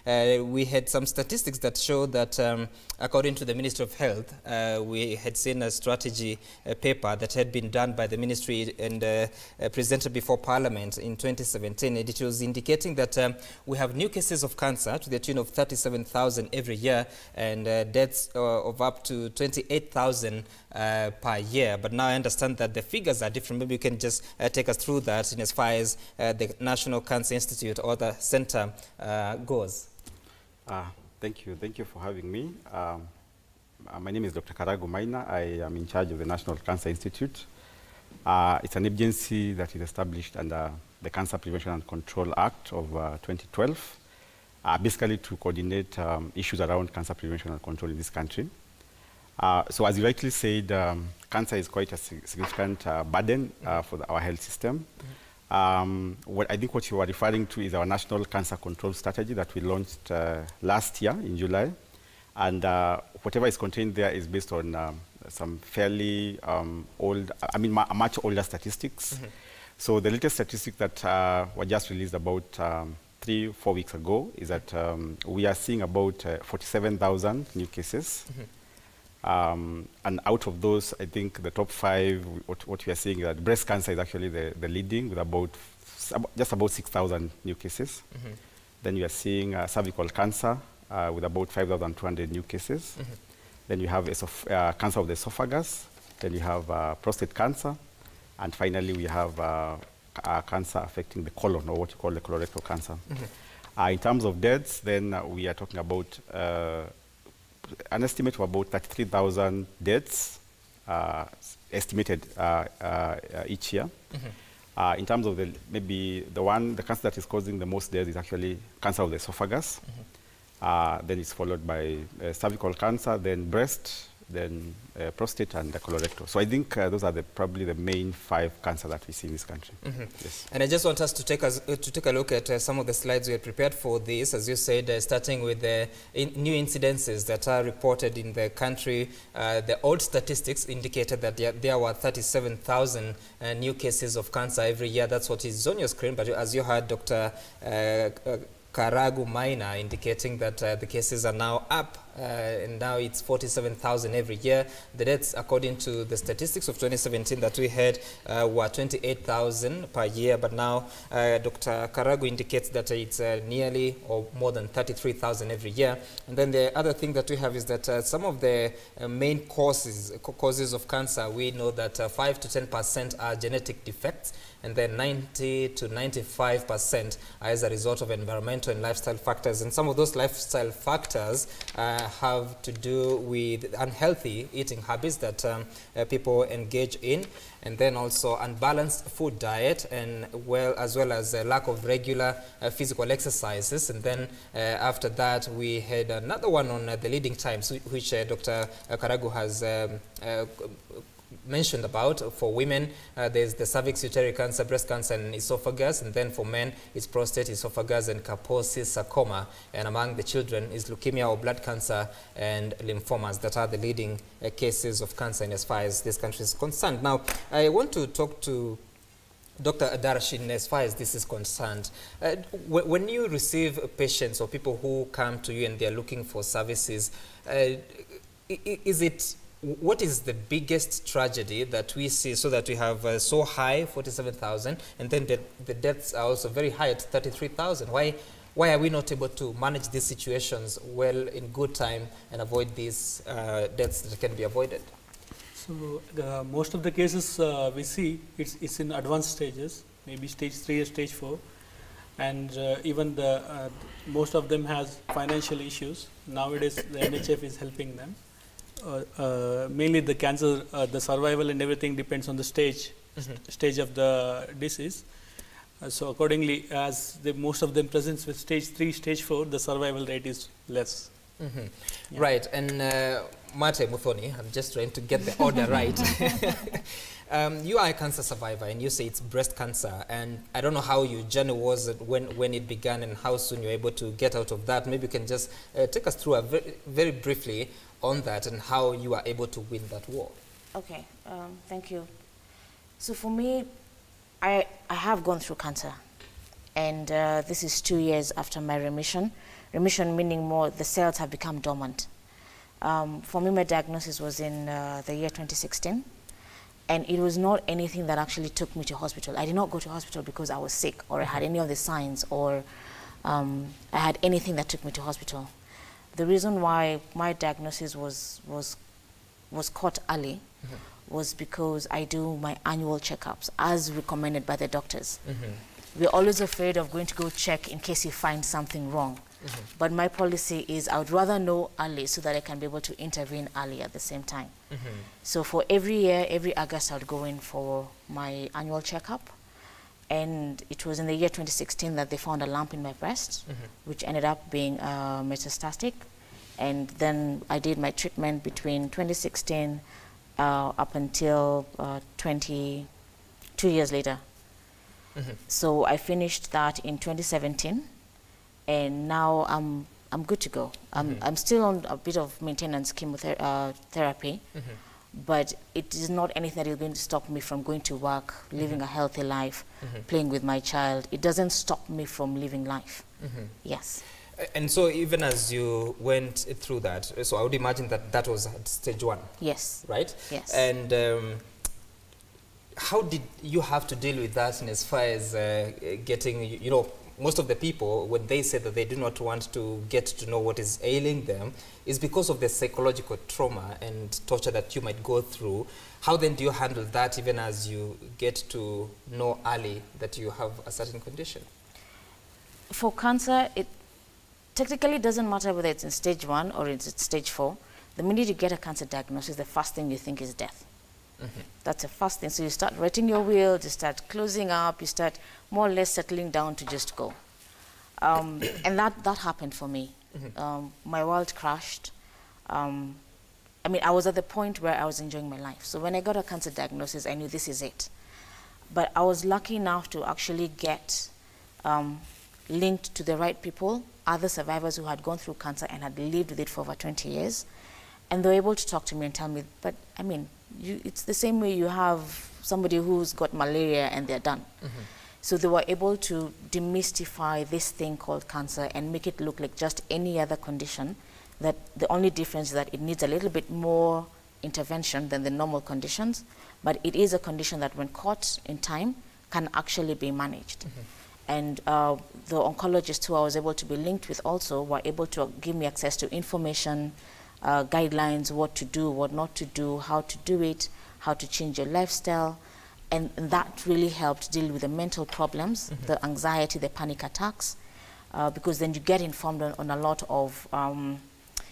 we had some statistics that show that, according to the Ministry of Health, we had seen a strategy paper that had been done by the ministry and presented before Parliament in 2017. And it was indicating that we have new cases of cancer to the tune of 37,000 every year, and deaths of up to 28,000 per year. But now I understand that the figures are different. Maybe you can just take us through that in as far as the National Cancer Institute or the center goes. Thank you for having me. My name is Dr. Karagu Maina. I am in charge of the National Cancer Institute. It's an agency that is established under the Cancer Prevention and Control Act of 2012, basically to coordinate issues around cancer prevention and control in this country. So as you rightly said, cancer is quite a significant burden for our health system. I think what you are referring to is our National Cancer Control Strategy that we launched last year in July. And whatever is contained there is based on some fairly much older statistics. So the latest statistics that were just released about 3-4 weeks ago is that we are seeing about 47,000 new cases. And out of those, I think the top 5, what we are seeing is that breast cancer is actually the leading with just about 6,000 new cases. Then you are seeing cervical cancer with about 5,200 new cases. Then you have cancer of the esophagus. Then you have prostate cancer. And finally, we have cancer affecting the colon, or what you call the colorectal cancer. In terms of deaths, then we are talking about an estimate of about 33,000 deaths estimated each year. In terms of the cancer that is causing the most deaths is actually cancer of the esophagus. Then it's followed by cervical cancer, then breast, then prostate, and the colorectal. So I think those are probably the main 5 cancers that we see in this country. Yes. And I just want us to take a look at some of the slides we had prepared for this. As you said, starting with the new incidences that are reported in the country. The old statistics indicated that there were 37,000 new cases of cancer every year. That's what is on your screen. But as you heard Dr. Karagu Maina indicating that the cases are now up, and now it's 47,000 every year. The deaths, according to the statistics of 2017 that we had, were 28,000 per year, but now Dr. Karagu indicates that it's nearly or more than 33,000 every year. And then the other thing that we have is that some of the main causes of cancer, we know that 5 to 10% are genetic defects, and then 90 to 95% are as a result of environmental and lifestyle factors. And some of those lifestyle factors have to do with unhealthy eating habits that people engage in, and then also unbalanced food diet, and as well as lack of regular physical exercises. And then after that, we had another one on the leading times, which Dr. Karagu has mentioned about. For women, there's the cervix, uterine cancer, breast cancer, and esophagus. And then for men, it's prostate, esophagus, and Kaposi sarcoma. And among the children is leukemia or blood cancer and lymphomas. That are the leading cases of cancer in as far as this country is concerned. Now, I want to talk to Dr. Adarsh in as far as this is concerned. When you receive patients or people who come to you and they're looking for services, what is the biggest tragedy that we see, so that we have so high, 47,000, and then the deaths are also very high at 33,000? Why are we not able to manage these situations well in good time and avoid these deaths that can be avoided? So most of the cases we see, it's in advanced stages, maybe stage 3 or stage 4. And even most of them has financial issues. Nowadays, the NHF is helping them. Mainly the cancer, the survival and everything depends on the stage of the disease. So accordingly, as most of them presents with stage 3, stage 4, the survival rate is less. Yeah. Right, and Mate Muthoni, I'm just trying to get the order right. You are a cancer survivor, and you say it's breast cancer, and I don't know how your journey was when it began and how soon you were able to get out of that. Maybe you can just take us through very briefly on that and how you are able to win that war. Okay, thank you. So for me, I have gone through cancer, and this is 2 years after my remission. Remission meaning more the cells have become dormant. For me, my diagnosis was in the year 2016. And it was not anything that actually took me to hospital. I did not go to hospital because I was sick or I had any of the signs or I had anything that took me to hospital. The reason why my diagnosis was caught early was because I do my annual checkups as recommended by the doctors. We're always afraid of going to go check in case you find something wrong. But my policy is I would rather know early so that I can be able to intervene early at the same time. So for every year, every August, I would go in for my annual checkup. And it was in the year 2016 that they found a lump in my breast, which ended up being metastatic. And then I did my treatment between 2016 up until 2 years later. So I finished that in 2017. And now I'm good to go. I'm still on a bit of maintenance chemotherapy, but it is not anything that is going to stop me from going to work, living a healthy life, playing with my child. It doesn't stop me from living life. Yes. And so even as you went through that, so I would imagine that that was at stage 1. Yes. Right? Yes. And how did you have to deal with that, and as far as getting, you know, most of the people, when they say that they do not want to get to know what is ailing them, is because of the psychological trauma and torture that you might go through. How then do you handle that even as you get to know early that you have a certain condition? For cancer, it technically doesn't matter whether it's in stage 1 or it's in stage 4. The minute you get a cancer diagnosis, the first thing you think is death. That's the first thing. So you start writing your will, you start closing up, you start more or less settling down to just go. And that happened for me. My world crashed. I mean, I was at the point where I was enjoying my life. So when I got a cancer diagnosis, I knew this is it. But I was lucky enough to actually get linked to the right people, other survivors who had gone through cancer and had lived with it for over 20 years. And they were able to talk to me and tell me, but I mean, it's the same way you have somebody who's got malaria and they're done. So they were able to demystify this thing called cancer and make it look like just any other condition, that the only difference is that it needs a little bit more intervention than the normal conditions, but it is a condition that when caught in time can actually be managed. And the oncologists who I was able to be linked with also were able to give me access to information, guidelines, what to do, what not to do, how to do it, how to change your lifestyle. And that really helped deal with the mental problems, the anxiety, the panic attacks, because then you get informed on a lot of,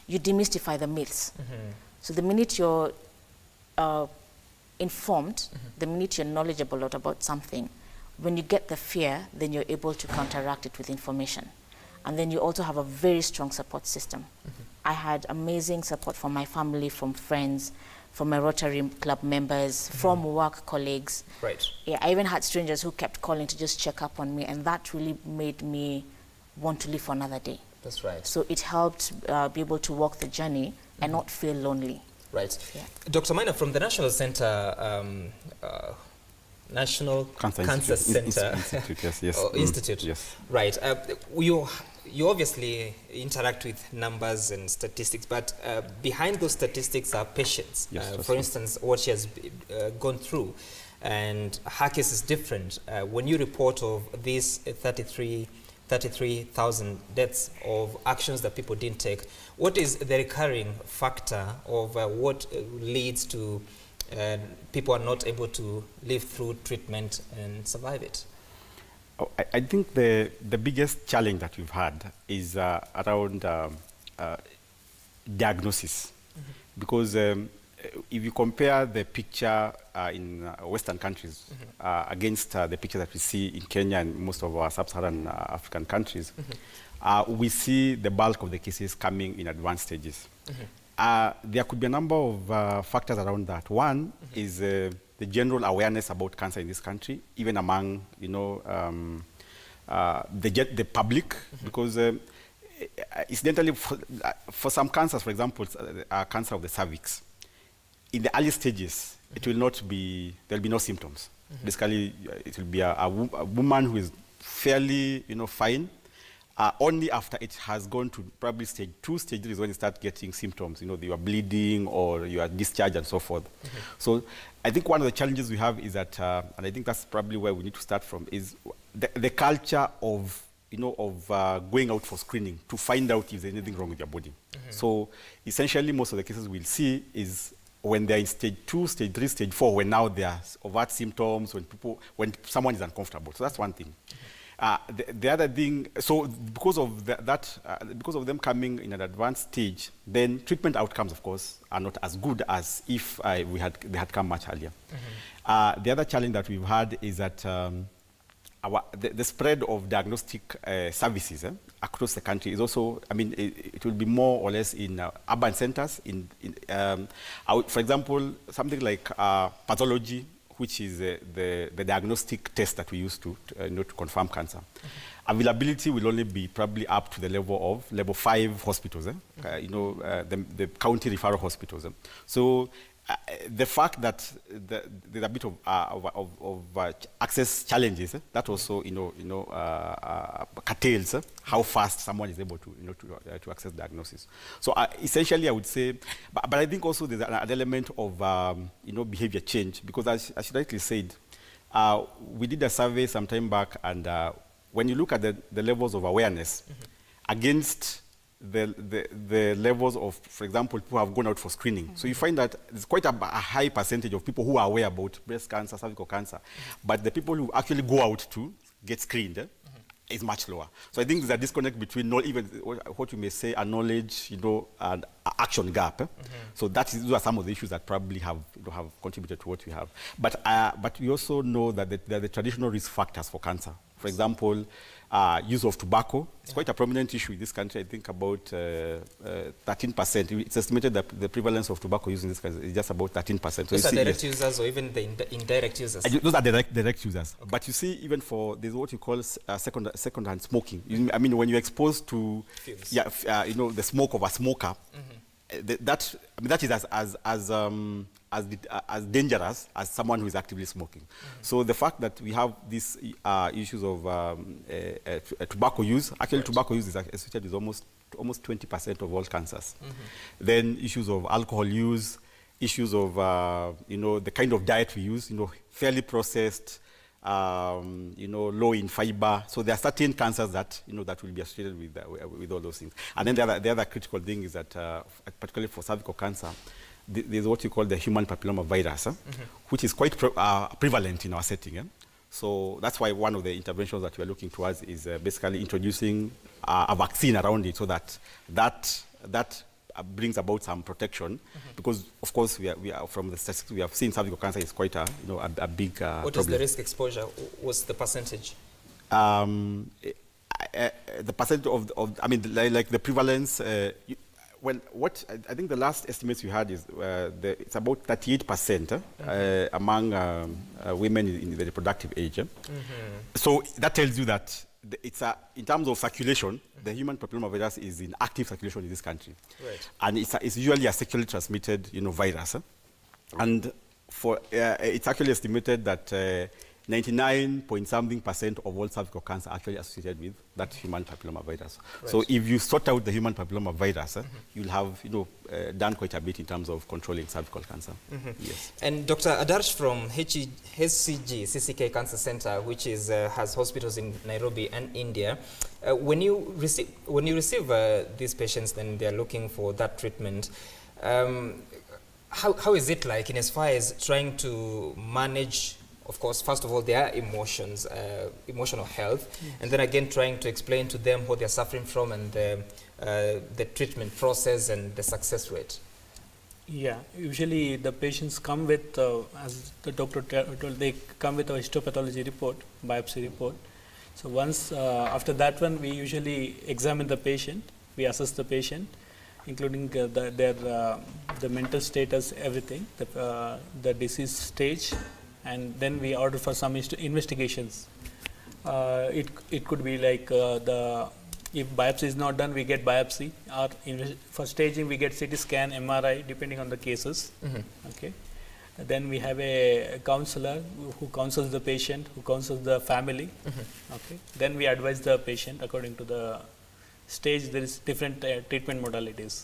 you demystify the myths. So the minute you're informed, the minute you're knowledgeable about something, when you get the fear, then you're able to counteract it with information. And then you also have a very strong support system. I had amazing support from my family, from friends, from my Rotary Club members, from work colleagues. Right. Yeah, I even had strangers who kept calling to just check up on me, and that really made me want to live for another day. That's right. So it helped be able to walk the journey and not feel lonely. Right. Yeah. Dr. Maina, from the National Center, National Cancer Center Institute, yes. Institute. Yes. Right. You obviously interact with numbers and statistics, but behind those statistics are patients. Yes, for instance, what she has gone through, and her case is different. When you report of these 33,000 deaths of actions that people didn't take, what is the recurring factor of what leads to people are not able to live through treatment and survive it? I think the biggest challenge that we've had is around diagnosis. Because if you compare the picture in Western countries against the picture that we see in Kenya and most of our sub-Saharan African countries, we see the bulk of the cases coming in advanced stages. There could be a number of factors around that. One is the general awareness about cancer in this country, even among, you know, the public, because incidentally, for some cancers, for example, cancer of the cervix, in the early stages, it will not be, there will be no symptoms. Basically, it will be a woman who is fairly, you know, fine, only after it has gone to probably stage 2, stage 3 is when you start getting symptoms. You know, you are bleeding or you are discharged and so forth. So I think one of the challenges we have is that, and I think that's probably where we need to start from, is the culture of, you know, of going out for screening to find out if there's anything wrong with your body. So essentially, most of the cases we'll see is when they're in stage 2, stage 3, stage 4, when now there are overt symptoms, when someone is uncomfortable. So that's one thing. The other thing, so because of because of them coming in an advanced stage, then treatment outcomes, of course, are not as good as if they had come much earlier. The other challenge that we've had is that the spread of diagnostic services across the country is also, I mean, it will be more or less in urban centers. For example, something like pathology, which is the diagnostic test that we use to confirm cancer. Availability will only be probably up to the level of level 5 hospitals, the county referral hospitals. So the fact that there's a bit of access challenges, that also curtails how fast someone is able to access diagnosis. So essentially, I would say, but I think also there's an element of behavior change, because as you rightly said, we did a survey some time back, and when you look at the levels of awareness against the levels of, for example, people who have gone out for screening. So you find that there's quite a high percentage of people who are aware about breast cancer, cervical cancer, but the people who actually go out to get screened is much lower. So I think there's a disconnect between not even what you may say a knowledge, and action gap. So those are some of the issues that probably have contributed to what we have. But we also know that there are the traditional risk factors for cancer. For example, use of tobacco. It's quite a prominent issue in this country. I think about 13%. It's estimated that the prevalence of tobacco use in this country is just about 13%. So those are direct users or even the indirect users? Those are direct users. Okay. But you see, even there's what you call second-hand smoking. I mean, when you're exposed to the smoke of a smoker, that is as dangerous as someone who is actively smoking. So the fact that we have these issues of tobacco use, actually tobacco use is associated with almost 20% of all cancers. Then issues of alcohol use, issues of the kind of diet we use, fairly processed, low in fiber. So there are certain cancers that that will be associated with all those things. And then the other critical thing is that particularly for cervical cancer, there's what you call the human papilloma virus, which is quite prevalent in our setting. So that's why one of the interventions that we are looking towards is basically introducing a vaccine around it, so that brings about some protection, because of course we are from the statistics we have seen, cervical cancer is quite a big problem. What is the risk exposure? What's the percentage? The percentage of I mean, like the prevalence. Well, what I think the last estimates we had is it's about 38% among women in the reproductive age. So that tells you that it's in terms of circulation, the human papillomavirus is in active circulation in this country, and it's usually a sexually transmitted virus, and it's actually estimated that 99.something% of all cervical cancer actually associated with that human papillomavirus. So if you sort out the human papillomavirus, you'll have done quite a bit in terms of controlling cervical cancer. Yes. And Dr. Adarsh from HCG CCK Cancer Center, which has hospitals in Nairobi and India, when you receive these patients, then they're looking for that treatment. How is it like in as far as trying to manage? Of course, first of all, their emotions, emotional health, and then again trying to explain to them what they're suffering from and the treatment process and the success rate. Yeah, usually the patients come with, as the doctor told, they come with a histopathology report, biopsy report. So once after that one, we usually examine the patient, we assess the patient, including the mental status, everything, the disease stage. And then we order for some investigations. It could be like if biopsy is not done, we get biopsy, or for staging we get CT scan, MRI, depending on the cases. Okay. Then we have a counselor who counsels the patient, who counsels the family. Okay. Then we advise the patient according to the stage. There is different treatment modalities.